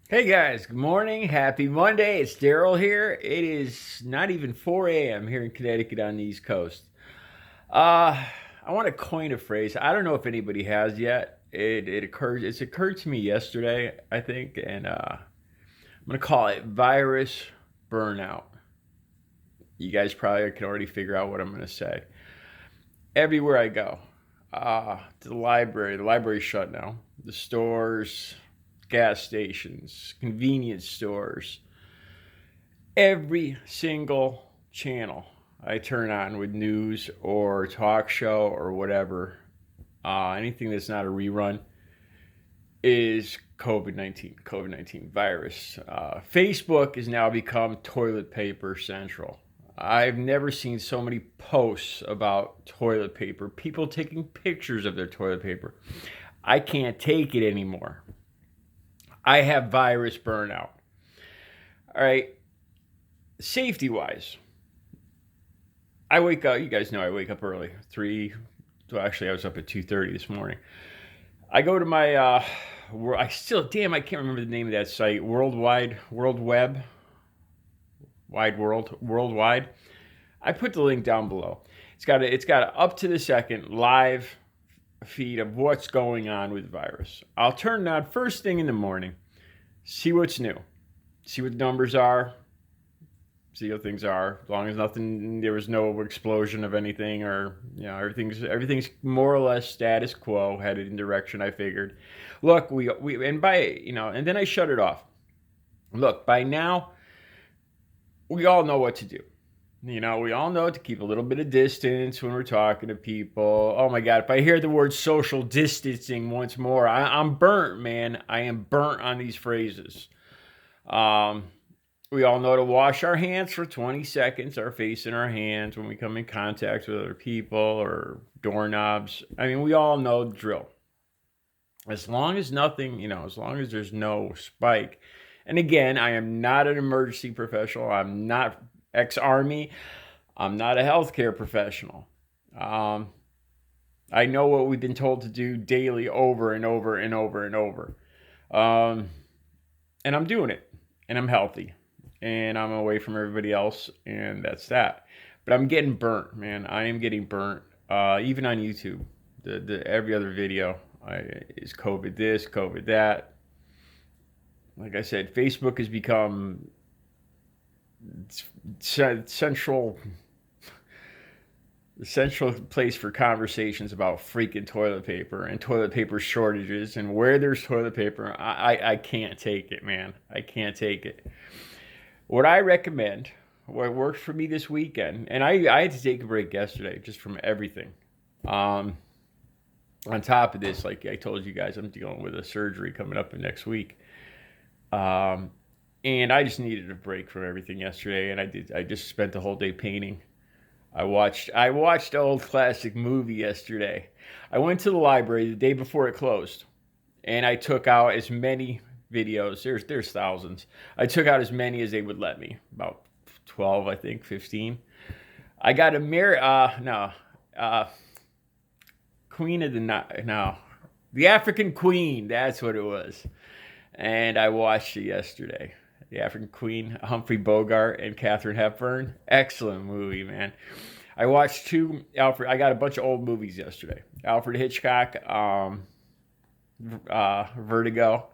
Hey guys, good morning. Happy Monday. It's Daryl here. It is not even 4 a.m. here in Connecticut on the East Coast. Uh, I want to coin a phrase. I don't know if anybody has yet. It's occurred to me yesterday, I think, and I'm gonna call it virus burnout. You guys probably can already figure out what I'm gonna say. Everywhere I go, to the library's shut now. The stores, gas stations, convenience stores, every single channel I turn on with news or talk show or whatever, anything that's not a rerun, is COVID 19 virus. Facebook has now become toilet paper central. I've never seen so many posts about toilet paper, people taking pictures of their toilet paper. I can't take it anymore. I have virus burnout. All right, safety wise, I wake up. You guys know I wake up early. Well, actually, I was up at 2:30 this morning. I go to my. I still, damn, I can't remember the name of that site. World Web, Wide World, Worldwide. I put the link down below. It's got a up to the second live feed of what's going on with the virus. I'll turn it on first thing in the morning. See what's new. See what the numbers are. See how things are. As long as there was no explosion of anything, or everything's more or less status quo, headed in direction I figured. Look, and then I shut it off. Look, by now we all know what to do. We all know to keep a little bit of distance when we're talking to people. Oh my God, if I hear the word social distancing once more, I'm burnt, man. I am burnt on these phrases. Um, we all know to wash our hands for 20 seconds, our face and our hands when we come in contact with other people or doorknobs. I mean, we all know the drill. As long as as long as there's no spike. And again, I am not an emergency professional. I'm not ex-army. I'm not a healthcare professional. Um, I know what we've been told to do daily over and over and over and over. Um, and I'm doing it. And I'm healthy. And I'm away from everybody else. And that's that. But I'm getting burnt, man. I am getting burnt. Even on YouTube. The every other video is COVID this, COVID that. Like I said, Facebook has become central the central place for conversations about freaking toilet paper and toilet paper shortages and where there's toilet paper. I can't take it, man. I can't take it. What I recommend, what worked for me this weekend, and I had to take a break yesterday just from everything. Um, on top of this, like I told you guys, I'm dealing with a surgery coming up in next week. Um, and I just needed a break from everything yesterday, and I just spent the whole day painting. I watched an old classic movie yesterday. I went to the library the day before it closed, and I took out as many videos. There's thousands. I took out as many as they would let me. About 12, I think, 15. I got a mirror. No, uh, Queen of the Night. No, the African Queen. That's what it was. And I watched it yesterday. The African Queen, Humphrey Bogart and Katharine Hepburn. Excellent movie, man. I watched two Alfred. I got a bunch of old movies yesterday. Alfred Hitchcock, Vertigo.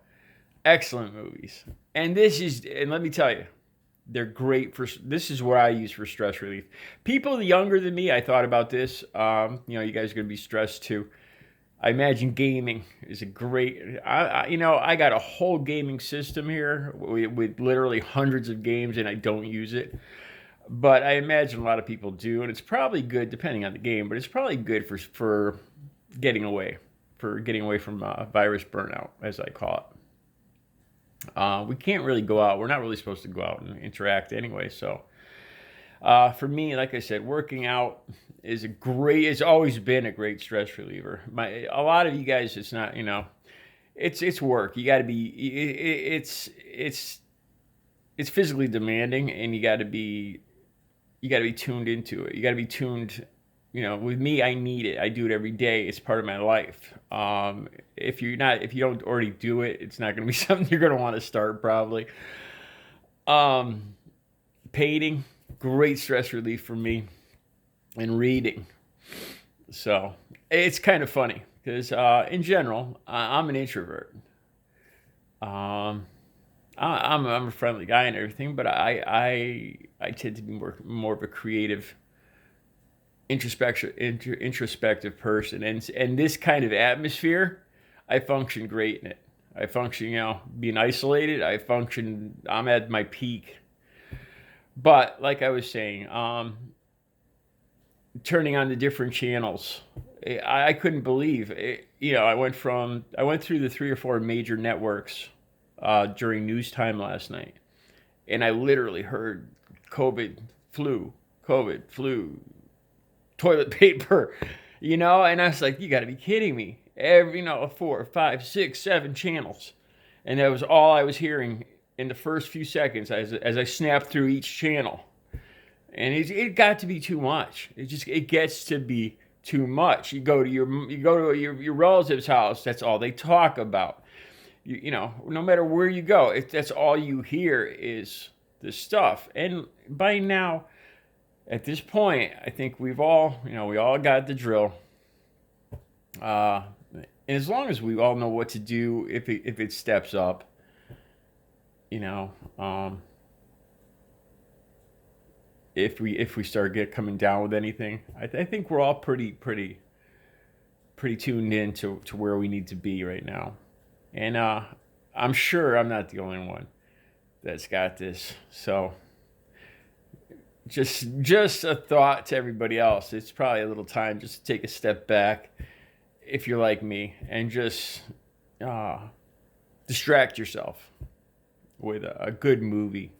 Excellent movies. And let me tell you, they're great for. This is what I use for stress relief. People younger than me, I thought about this. You guys are gonna be stressed too. I imagine gaming is a great. I got a whole gaming system here with literally hundreds of games, and I don't use it. But I imagine a lot of people do, and it's probably good depending on the game. But it's probably good for getting away, from virus burnout, as I call it. We can't really go out. We're not really supposed to go out and interact anyway. So for me, like I said, working out is it's always been a great stress reliever. A lot of you guys, it's not, it's work. You got to be, it's physically demanding, and you got to be tuned into it. You got to be tuned. with me, I need it. I do it every day. It's part of my life. If you don't already do it, it's not going to be something you're going to want to start probably. Um, Painting, great stress relief for me, and reading. So it's kind of funny because in general, I'm an introvert. Um, I'm a friendly guy and everything, but I tend to be more of a creative, introspective person, and this kind of atmosphere, I function great in it. I function, being isolated. I'm at my peak. But like I was saying, turning on the different channels, I couldn't believe it. I went through the three or four major networks during news time last night, and I literally heard COVID, flu, COVID, flu, toilet paper, and I was like, you got to be kidding me. Every, four, five, six, seven channels. And that was all I was hearing in the first few seconds as I snapped through each channel. And it got to be too much. It gets to be too much. You go to your relative's house, that's all they talk about. No matter where you go, that's all you hear is this stuff. And by now, at this point, I think we all got the drill. And as long as we all know what to do, if it steps up, if we start coming down with anything, I think we're all pretty tuned in to where we need to be right now. And I'm sure I'm not the only one that's got this. So just a thought to everybody else. It's probably a little time just to take a step back if you're like me and just distract yourself with a good movie.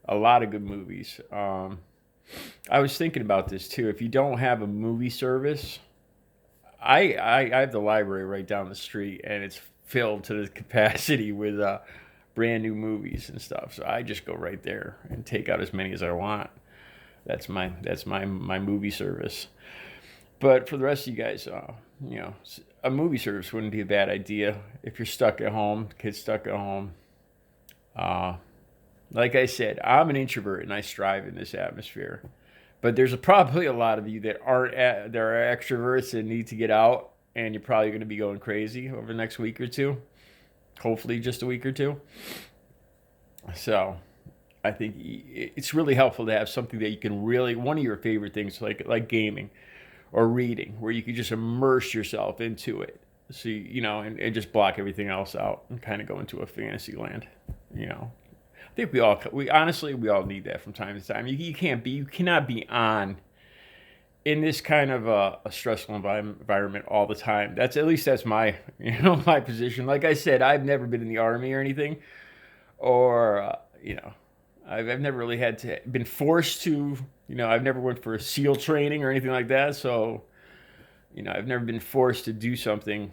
A lot of good movies. I was thinking about this too. If you don't have a movie service, I have the library right down the street, and it's filled to the capacity with brand new movies and stuff. So I just go right there and take out as many as I want. That's my movie service. But for the rest of you guys, a movie service wouldn't be a bad idea if you're stuck at home, kids stuck at home. Like I said, I'm an introvert and I strive in this atmosphere. But there's probably a lot of you that are extroverts and need to get out, and you're probably going to be going crazy over the next week or two. Hopefully, just a week or two. So, I think it's really helpful to have something that you can really, one of your favorite things, like gaming or reading, where you can just immerse yourself into it. So, and just block everything else out and kind of go into a fantasy land, I think we all need that from time to time. You cannot be on in this kind of a stressful environment all the time. That's my, my position. Like I said, I've never been in the army or anything, or, I've never really been forced to, I've never went for a SEAL training or anything like that. So, I've never been forced to do something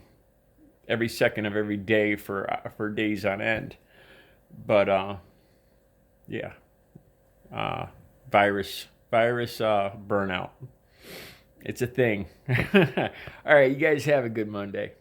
every second of every day for days on end. But, yeah, virus burnout. It's a thing. All right, you guys have a good Monday.